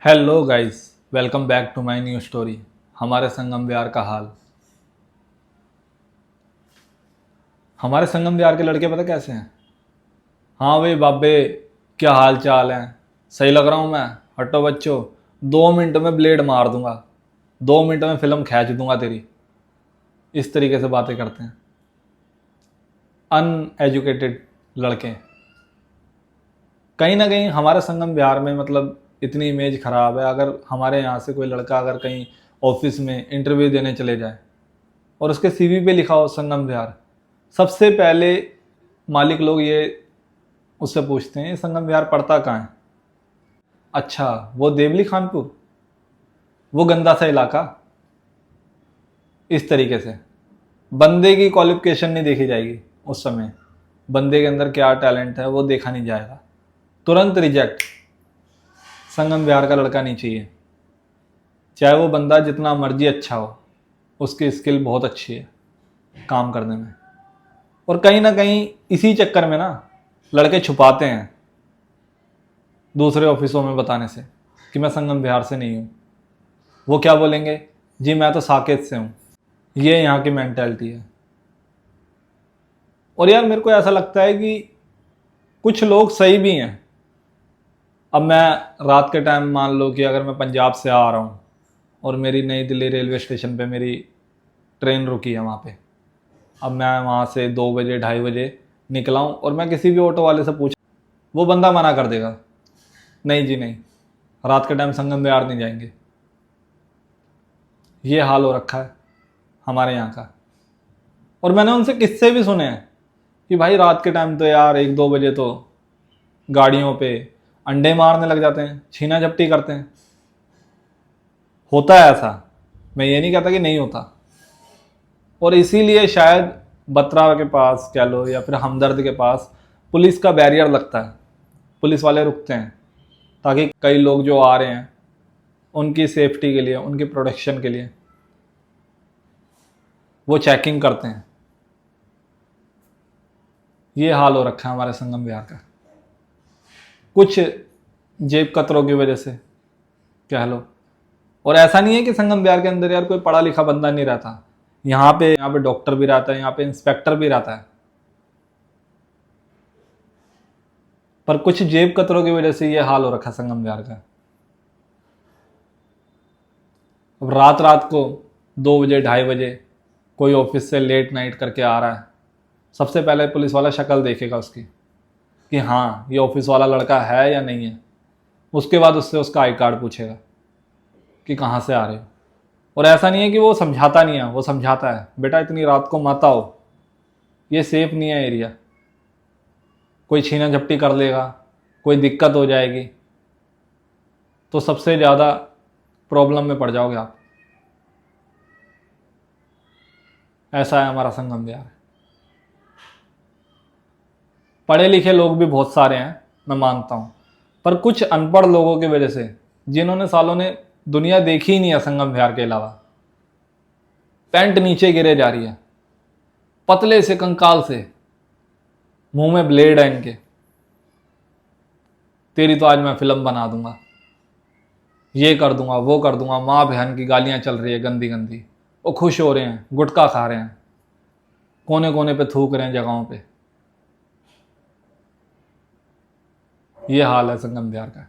Hello guys, welcome back to my new story. हमारे संगम विहार का हाल। हमारे संगम विहार के लड़के पता कैसे हैं? हाँ भाई बाबे, क्या हाल चाल है? सही लग रहा हूँ मैं? हटो बच्चों, 2 मिनट में ब्लेड मार दूंगा, 2 मिनट में फिल्म खींच दूंगा तेरी। इस तरीके से बातें करते हैं अनएजुकेटेड लड़के। कहीं ना कहीं हमारे संगम बिहार में मतलब इतनी इमेज खराब है। अगर हमारे यहाँ से कोई लड़का अगर कहीं ऑफिस में इंटरव्यू देने चले जाए और उसके सीवी पे लिखा हो संगम विहार, सबसे पहले मालिक लोग ये उससे पूछते हैं, ये संगम विहार पड़ता कहाँ है? अच्छा, वो देवली खानपुर, वो गंदा सा इलाका। इस तरीके से बंदे की क्वालिफिकेशन नहीं देखी जाएगी उस समय। बंदे के अंदर क्या टैलेंट है वो देखा नहीं जाएगा। तुरंत रिजेक्ट। संगम विहार का लड़का नहीं चाहिए। चाहे वो बंदा जितना मर्जी अच्छा हो, उसकी स्किल बहुत अच्छी है काम करने में। और कहीं ना कहीं इसी चक्कर में ना लड़के छुपाते हैं दूसरे ऑफिसों में बताने से कि मैं संगम बिहार से नहीं हूँ। वो क्या बोलेंगे? जी मैं तो साकेत से हूँ। ये यहाँ की मेंटेलिटी है। और यार मेरे को ऐसा लगता है कि कुछ लोग सही भी हैं। अब मैं रात के टाइम मान लो कि अगर मैं पंजाब से आ रहा हूँ और मेरी नई दिल्ली रेलवे स्टेशन पे मेरी ट्रेन रुकी है वहाँ पे। अब मैं वहाँ से 2 बजे 2:30 बजे निकला हूँ और मैं किसी भी ऑटो वाले से पूछ, वो बंदा मना कर देगा, नहीं जी नहीं, रात के टाइम संगम विहार नहीं जाएंगे। ये हाल हो रखा है हमारे यहाँ का। और मैंने उनसे किस्से भी सुने हैं कि भाई रात के टाइम तो यार 1-2 बजे तो गाड़ियों पे अंडे मारने लग जाते हैं, छीना झपटी करते हैं। होता है ऐसा, मैं ये नहीं कहता कि नहीं होता। और इसीलिए शायद बत्रा के पास कह लो या फिर हमदर्द के पास पुलिस का बैरियर लगता है। पुलिस वाले रुकते हैं ताकि कई लोग जो आ रहे हैं उनकी सेफ्टी के लिए, उनकी प्रोटेक्शन के लिए वो चेकिंग करते हैं। ये हाल हो रखा है हमारे संगम विहार का, कुछ जेब कतरों की वजह से कह लो। और ऐसा नहीं है कि संगम विहार के अंदर यार कोई पढ़ा लिखा बंदा नहीं रहता। यहाँ पे डॉक्टर भी रहता है, यहाँ पे इंस्पेक्टर भी रहता है। पर कुछ जेब कतरों की वजह से ये हाल हो रखा है संगम विहार का। अब रात रात को 2 बजे 2:30 बजे कोई ऑफिस से लेट नाइट करके आ रहा है, सबसे पहले पुलिस वाला शक्ल देखेगा उसकी कि हाँ ये ऑफिस वाला लड़का है या नहीं है। उसके बाद उससे उसका आई कार्ड पूछेगा कि कहाँ से आ रहे हो। और ऐसा नहीं है कि वो समझाता नहीं है, वो समझाता है, बेटा इतनी रात को मत आओ, ये सेफ नहीं है एरिया, कोई छीना झपटी कर लेगा, कोई दिक्कत हो जाएगी तो सबसे ज़्यादा प्रॉब्लम में पड़ जाओगे आप। ऐसा है हमारा संगम विहार। पढ़े लिखे लोग भी बहुत सारे हैं, मैं मानता हूँ, पर कुछ अनपढ़ लोगों की वजह से, जिन्होंने सालों ने दुनिया देखी ही नहीं है संगम विहार के अलावा, पैंट नीचे गिरे जा रही है, पतले से कंकाल से, मुंह में ब्लेड है इनके, तेरी तो आज मैं फिल्म बना दूंगा, ये कर दूंगा वो कर दूंगा, माँ बहन की गालियां चल रही है गंदी गंदी, वो खुश हो रहे हैं, गुटखा खा रहे हैं, कोने कोने पे थूक रहे हैं जगहों पे। ये हाल है संगम विहार का।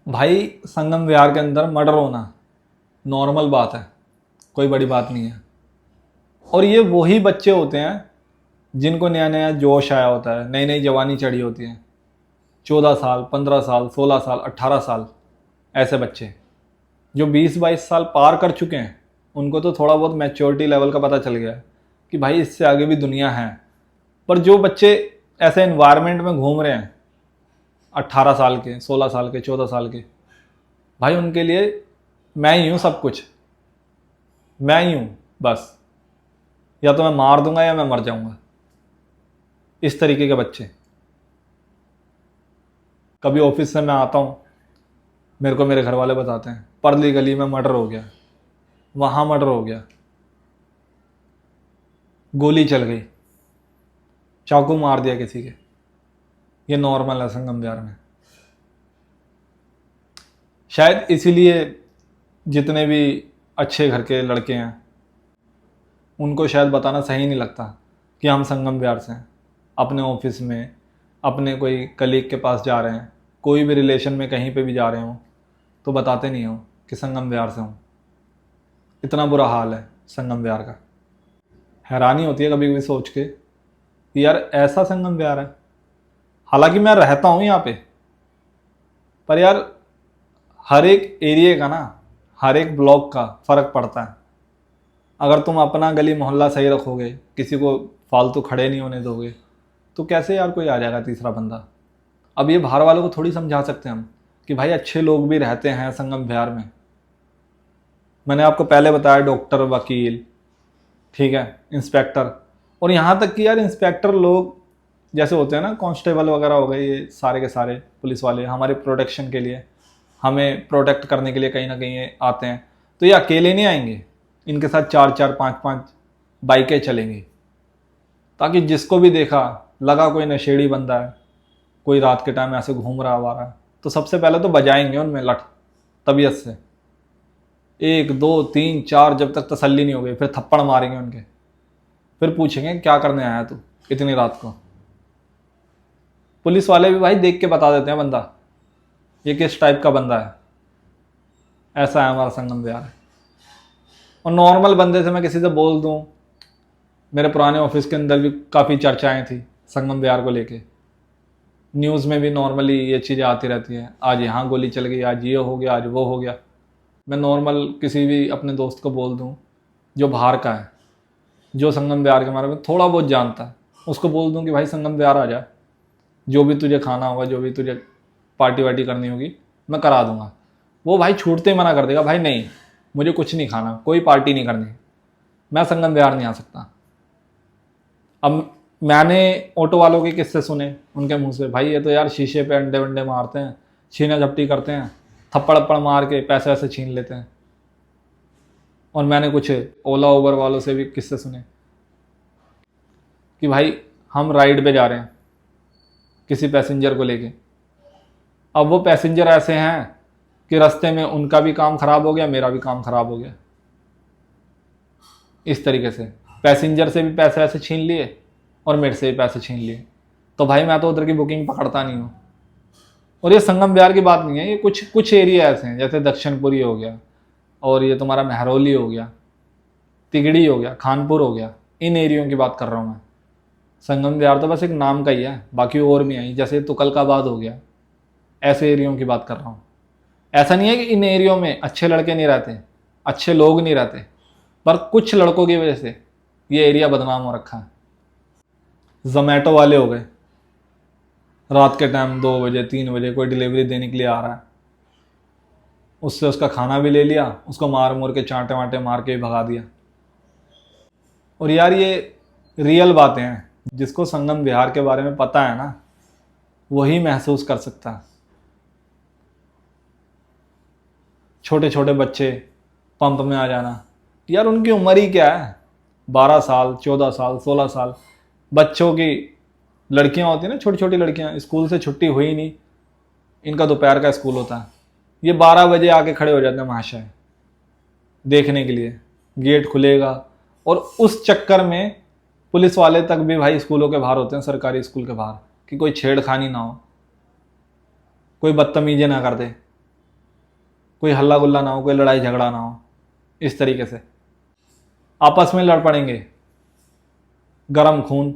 भाई संगम विहार के अंदर मर्डर होना नॉर्मल बात है, कोई बड़ी बात नहीं है। और ये वही बच्चे होते हैं जिनको नया नया जोश आया होता है, नई नई जवानी चढ़ी होती है। 14 साल 15 साल 16 साल 18 साल, ऐसे बच्चे जो 20-22 साल पार कर चुके हैं, उनको तो थोड़ा बहुत मैच्योरिटी लेवल का पता चल गया है कि भाई इससे आगे भी दुनिया है। पर जो बच्चे ऐसे इन्वायरमेंट में घूम रहे हैं, 18 साल के, 16 साल के, 14 साल के, भाई उनके लिए मैं ही हूँ सब कुछ, मैं ही हूँ बस, या तो मैं मार दूंगा या मैं मर जाऊंगा। इस तरीके के बच्चे। कभी ऑफिस से मैं आता हूँ, मेरे को मेरे घर वाले बताते हैं परली गली में मर्डर हो गया, वहाँ मर्डर हो गया, गोली चल गई, चाकू मार दिया किसी के। ये नॉर्मल है संगम विहार में। शायद इसीलिए जितने भी अच्छे घर के लड़के हैं उनको शायद बताना सही नहीं लगता कि हम संगम विहार से हैं। अपने ऑफिस में, अपने कोई कलीग के पास जा रहे हैं, कोई भी रिलेशन में कहीं पे भी जा रहे हों, तो बताते नहीं हो कि संगम विहार से हूँ। इतना बुरा हाल है संगम विहार का। हैरानी होती है कभी कभी सोच के कि यार ऐसा संगम विहार है। हालांकि मैं रहता हूँ यहाँ पे, पर यार हर एक एरिया का ना, हर एक ब्लॉक का फ़र्क पड़ता है। अगर तुम अपना गली मोहल्ला सही रखोगे, किसी को फालतू खड़े नहीं होने दोगे, तो कैसे यार कोई आ जाएगा तीसरा बंदा। अब ये बाहर वालों को थोड़ी समझा सकते हैं हम कि भाई अच्छे लोग भी रहते हैं संगम विहार में। मैंने आपको पहले बताया डॉक्टर, वकील, ठीक है, इंस्पेक्टर, और यहाँ तक कि यार इंस्पेक्टर लोग जैसे होते हैं ना, कांस्टेबल वगैरह हो गए, ये सारे के सारे पुलिस वाले हमारे प्रोटेक्शन के लिए, हमें प्रोटेक्ट करने के लिए कहीं ना कहीं ये आते हैं। तो ये अकेले नहीं आएंगे, इनके साथ 4-4, 5-5 बाइकें चलेंगी, ताकि जिसको भी देखा लगा कोई नशेड़ी बंदा है, कोई रात के टाइम ऐसे घूम रहा हुआ है, तो सबसे पहले तो बजाएंगे उनमें लठ तबीयत से, 1 2 3 4, जब तक तसल्ली नहीं हो गई फिर थप्पड़ मारेंगे उनके। फिर पूछेंगे क्या करने आया तू इतनी रात को। पुलिस वाले भी भाई देख के बता देते हैं बंदा ये किस टाइप का बंदा है। ऐसा है हमारा संगम विहार। और नॉर्मल बंदे से मैं किसी से बोल दूं, मेरे पुराने ऑफिस के अंदर भी काफ़ी चर्चाएं थी संगम विहार को लेके, न्यूज़ में भी नॉर्मली ये चीज़ें आती रहती हैं, आज यहाँ गोली चल गई, आज ये हो गया, आज वो हो गया। मैं नॉर्मल किसी भी अपने दोस्त को बोल दूं जो बाहर का है, जो संगम विहार के बारे में थोड़ा बहुत जानता है, उसको बोल दूं कि भाई संगम विहार आ जा, जो भी तुझे खाना होगा, जो भी तुझे पार्टी वार्टी करनी होगी मैं करा दूंगा। वो भाई छूटते ही मना कर देगा, भाई नहीं मुझे कुछ नहीं खाना, कोई पार्टी नहीं करनी, मैं संगम विहार नहीं आ सकता। अब मैंने ऑटो वालों के किस्से सुने उनके मुंह से, भाई ये तो यार शीशे पे अंडे वंडे मारते हैं, छीना झपटी करते हैं, थप्पड़ अप्पड़ मार के पैसे वैसे छीन लेते हैं। और मैंने कुछ ओला उबर वालों से भी किस्से सुने कि भाई हम राइड पे जा रहे हैं किसी पैसेंजर को लेके, अब वो पैसेंजर ऐसे हैं कि रास्ते में उनका भी काम खराब हो गया, मेरा भी काम खराब हो गया। इस तरीके से पैसेंजर से भी पैसे ऐसे छीन लिए और मेरे से भी पैसे छीन लिए। तो भाई मैं तो उधर की बुकिंग पकड़ता नहीं हूँ। और ये संगम विहार की बात नहीं है, ये कुछ एरिया ऐसे हैं, जैसे दक्षिणपुरी हो गया, और ये तुम्हारा महरौली हो गया, तिगड़ी हो गया, खानपुर हो गया, इन एरियो की बात कर रहा हूँ मैं। संगम विहार तो बस एक नाम का ही है, बाकी और भी है, जैसे तुगलकाबाद हो गया, ऐसे एरियो की बात कर रहा हूँ। ऐसा नहीं है कि इन एरियो में अच्छे लड़के नहीं रहते, अच्छे लोग नहीं रहते, पर कुछ लड़कों की वजह से ये एरिया बदनाम हो रखा है। जोमेटो वाले हो गए, रात के टाइम 2 बजे 3 बजे कोई डिलीवरी देने के लिए आ रहा है, उससे उसका खाना भी ले लिया, उसको मार मोर के चांटे वांटे मार के भगा दिया। और यार ये रियल बातें हैं, जिसको संगम विहार के बारे में पता है ना, वही महसूस कर सकता है। छोटे छोटे बच्चे पंप में आ जाना, यार उनकी उम्र ही क्या है, 12 साल 14 साल 16 साल। बच्चों की लड़कियां होती हैं ना, छोटी छोटी लड़कियां, स्कूल से छुट्टी हुई नहीं, इनका दोपहर का स्कूल होता है, ये 12 बजे आके खड़े हो जाते हैं महाशय देखने के लिए, गेट खुलेगा। और उस चक्कर में पुलिस वाले तक भी भाई स्कूलों के बाहर होते हैं, सरकारी स्कूल के बाहर, कि कोई छेड़खानी ना हो, कोई बदतमीजी ना कर दे, कोई हल्ला गुल्ला ना हो, कोई लड़ाई झगड़ा ना हो। इस तरीके से आपस में लड़ पड़ेंगे, गरम खून।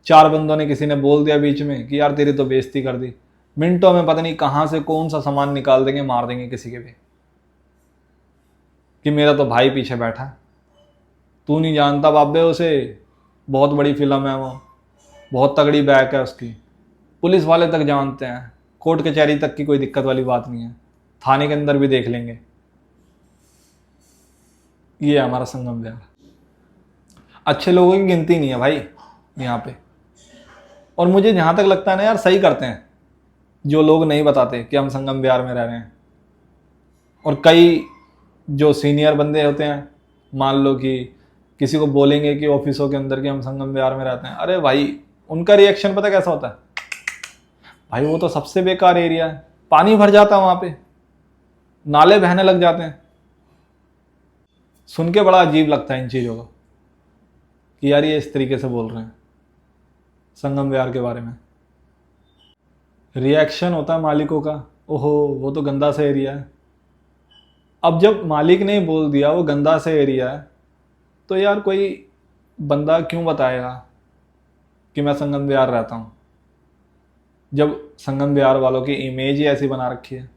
4 बंदों ने, किसी ने बोल दिया बीच में कि यार तेरी तो बेइज्जती कर दी, मिनटों में पता नहीं कहाँ से कौन सा सामान निकाल देंगे, मार देंगे किसी के भी, कि मेरा तो भाई पीछे बैठा है, तू नहीं जानता बाबे उसे, बहुत बड़ी फिल्म है वो, बहुत तगड़ी बैक है उसकी। पुलिस वाले तक जानते हैं, कोर्ट कचहरी तक की कोई दिक्कत वाली बात नहीं है, थाने के अंदर भी देख लेंगे। ये है हमारा संगम विहार। अच्छे लोगों की गिनती नहीं है भाई यहाँ पे। और मुझे जहाँ तक लगता है ना यार, सही करते हैं जो लोग नहीं बताते कि हम संगम विहार में रह रहे हैं। और कई जो सीनियर बंदे होते हैं, मान लो कि किसी को बोलेंगे कि ऑफिसों के अंदर कि हम संगम विहार में रहते हैं, अरे भाई उनका रिएक्शन पता कैसा होता है, भाई वो तो सबसे बेकार एरिया है, पानी भर जाता है वहाँ पे, नाले बहने लग जाते हैं। सुन के बड़ा अजीब लगता है इन चीज़ों को कि यार ये इस तरीके से बोल रहे हैं संगम विहार के बारे में। रिएक्शन होता है मालिकों का, ओहो वो तो गंदा सा एरिया है। अब जब मालिक ने ही बोल दिया वो गंदा सा एरिया है, तो यार कोई बंदा क्यों बताएगा कि मैं संगम विहार रहता हूँ, जब संगम विहार वालों की इमेज ही ऐसी बना रखी है।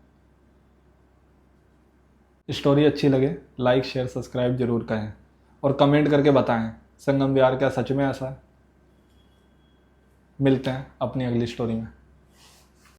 स्टोरी अच्छी लगे लाइक शेयर सब्सक्राइब जरूर करें और कमेंट करके बताएं संगम विहार क्या सच में ऐसा है। मिलते हैं अपनी अगली स्टोरी में।